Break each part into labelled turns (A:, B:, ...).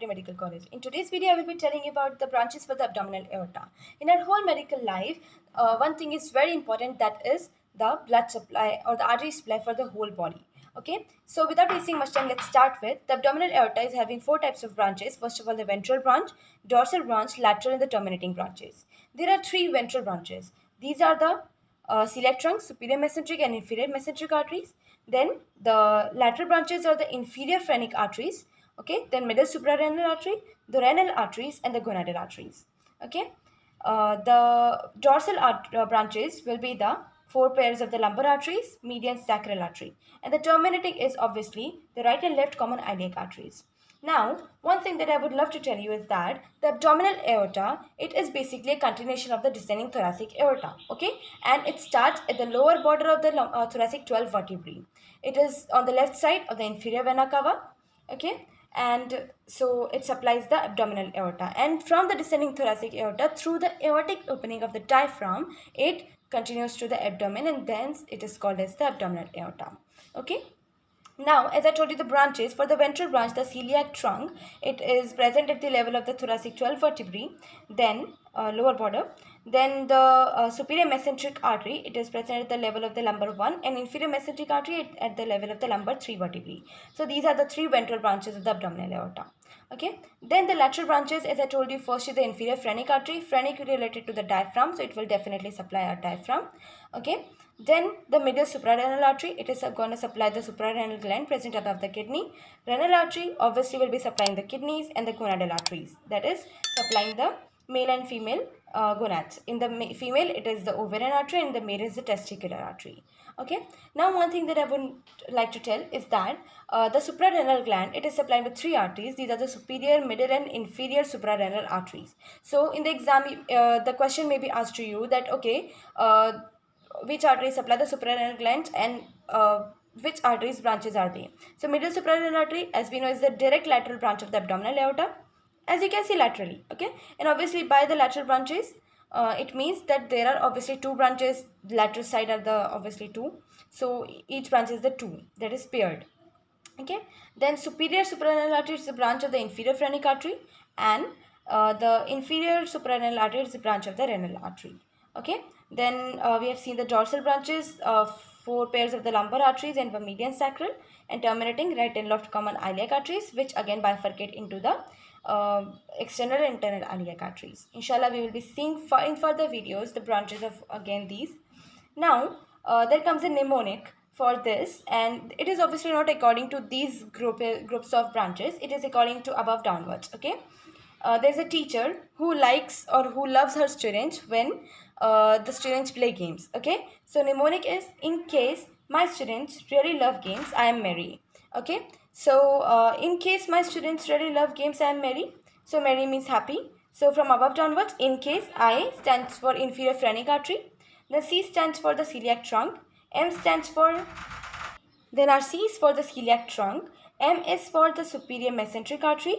A: Halari Medical College. In today's video, I will be telling you about the branches for the abdominal aorta. In our whole medical life, one thing is very important, that is the blood supply or the artery supply for the whole body. Okay, so without wasting much time, let's start with the abdominal aorta is having four types of branches. First of all, the ventral branch, dorsal branch, lateral, and the terminating branches. There are three ventral branches. These are the celiac trunk, superior mesenteric and inferior mesenteric arteries. Then the lateral branches are the inferior phrenic arteries. Okay, then middle suprarenal artery, the renal arteries, and the gonadal arteries. Okay, the dorsal branches will be the four pairs of the lumbar arteries, median sacral artery, and the terminating is obviously the right and left common iliac arteries. Now, one thing that I would love to tell you is that the abdominal aorta, it is basically a continuation of the descending thoracic aorta, okay? And it starts at the lower border of the thoracic 12 vertebrae. It is on the left side of the inferior vena cava, okay? And so it supplies the abdominal aorta. And from the descending thoracic aorta, through the aortic opening of the diaphragm, it continues to the abdomen, and thence it is called as the abdominal aorta, okay? Now, as I told you, the branches, for the ventral branch, the celiac trunk, it is present at the level of the thoracic 12 vertebrae, then lower border. Then the superior mesenteric artery, it is present at the level of the lumbar 1, and inferior mesenteric artery at the level of the lumbar 3 vertebrae. So these are the three ventral branches of the abdominal aorta. Okay, then the lateral branches, as I told you, first is the inferior phrenic artery. Phrenic related to the diaphragm, so it will definitely supply our diaphragm. Okay, then the middle suprarenal artery, it is going to supply the suprarenal gland present above the kidney. Renal artery obviously will be supplying the kidneys, and the gonadal arteries, that is supplying the male and female gonads. In the female, it is the ovarian artery, and the male is the testicular artery. Okay, now one thing that I would like to tell is that the suprarenal gland, it is supplied with three arteries. These are the superior, middle, and inferior suprarenal arteries. So in the exam, the question may be asked to you that, okay, which arteries supply the suprarenal glands, and which arteries branches are they? So middle suprarenal artery, as we know, is the direct lateral branch of the abdominal aorta, as you can see laterally. Okay, and obviously by the lateral branches, it means that there are obviously two branches. Lateral side are the obviously two, so each branch is the two, that is paired. Okay, then superior suprarenal artery is the branch of the inferior phrenic artery, and the inferior suprarenal artery is the branch of the renal artery. Okay, then we have seen the dorsal branches of four pairs of the lumbar arteries and the median sacral, and terminating right and left common iliac arteries, which again bifurcate into the external and internal iliac arteries. Inshallah, we will be seeing in further videos the branches of again these. Now, there comes a mnemonic for this, and it is obviously not according to these groups of branches. It is according to above downwards. Okay, there's a teacher who likes or who loves her students when the students play games. Okay, so mnemonic is, in case my students really love games, I am merry. Okay, so in case my students really love games, I am merry. So merry means happy. So from above downwards, in case, I stands for inferior phrenic artery. The C stands for the celiac trunk. M stands for, then our C is for the celiac trunk. M is for the superior mesenteric artery,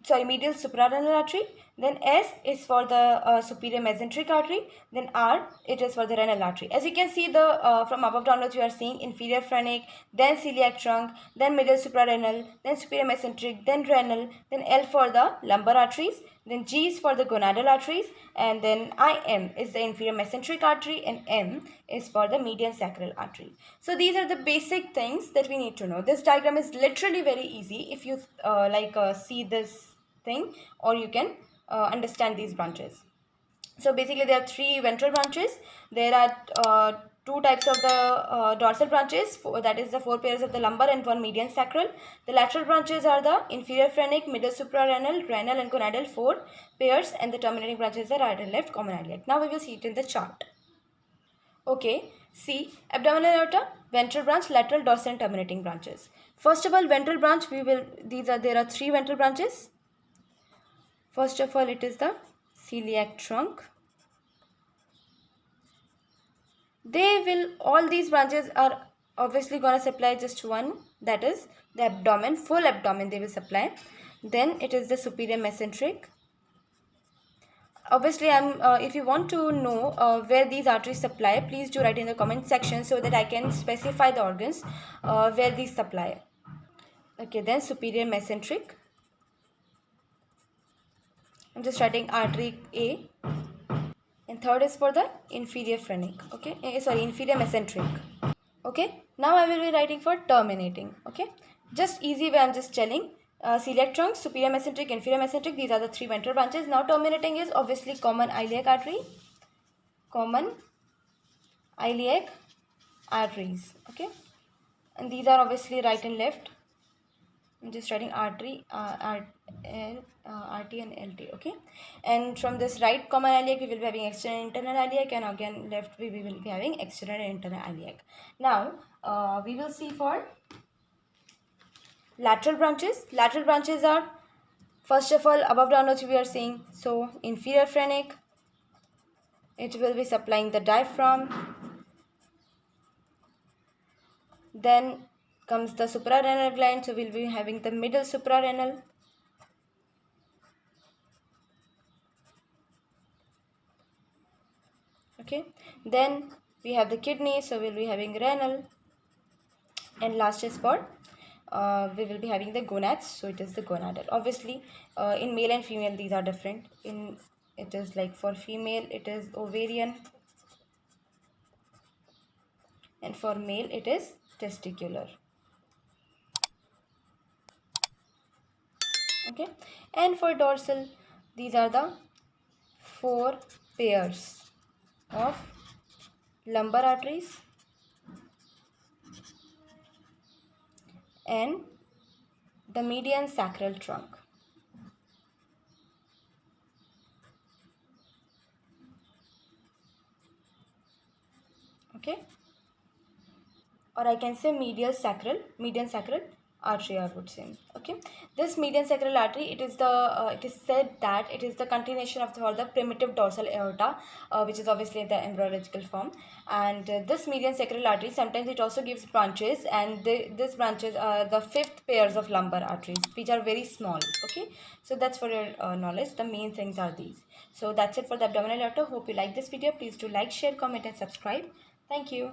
A: sorry, medial suprarenal artery. Then S is for the superior mesenteric artery. Then R, it is for the renal artery. As you can see, the from above downwards, you are seeing inferior phrenic, then celiac trunk, then middle suprarenal, then superior mesenteric, then renal, then L for the lumbar arteries, then G is for the gonadal arteries, and then IM is the inferior mesenteric artery, and M is for the median sacral artery. So these are the basic things that we need to know. This diagram is literally very easy if you see this thing, or you can understand these branches. So basically there are three ventral branches. There are two types of the dorsal branches, that is the four pairs of the lumbar and one median sacral. The lateral branches are the inferior phrenic, middle suprarenal, renal, and gonadal, four pairs, and the terminating branches are right and left common iliac. Now we will see it in the chart. Okay, see, abdominal aorta, ventral branch, lateral, dorsal, and terminating branches. First of all, ventral branch, there are three ventral branches. First of all, it is the celiac trunk. All these branches are obviously going to supply just one, that is the abdomen, full abdomen they will supply. Then it is the superior mesenteric. Obviously, if you want to know where these arteries supply, please do write in the comment section so that I can specify the organs where these supply. Okay, then superior mesenteric. I'm just writing artery A. And third is for the inferior phrenic. Okay, sorry, inferior mesenteric. Okay, now I will be writing for terminating. Okay, just easy way I'm just telling. Celiac trunk, superior mesenteric, inferior mesenteric, these are the three ventral branches. Now terminating is obviously common iliac artery, common iliac arteries. Okay, and these are obviously right and left. I'm just writing artery, RT and LT. Okay, and from this right common iliac we will be having external and internal iliac, and again left we will be having external and internal iliac. Now we will see for lateral branches. Lateral branches are, first of all, above downwards we are seeing. So inferior phrenic, it will be supplying the diaphragm. Then comes the suprarenal gland, so we'll be having the middle suprarenal. Okay, then we have the kidney, so we'll be having renal, and last is for we will be having the gonads, so it is the gonadal. Obviously in male and female these are different. In it is like for female it is ovarian, and for male it is testicular. Okay, and for dorsal these are the four pairs of lumbar arteries and the median sacral trunk. Okay, or I can say median sacral artery, I would say. Okay, this median sacral artery, it is said that it is the continuation of the primitive dorsal aorta, which is obviously the embryological form. And this median sacral artery sometimes it also gives branches, and these branches are the fifth pairs of lumbar arteries, which are very small. Okay, so that's for your knowledge. The main things are these. So that's it for the abdominal aorta. Hope you like this video. Please do like, share, comment, and subscribe. Thank you.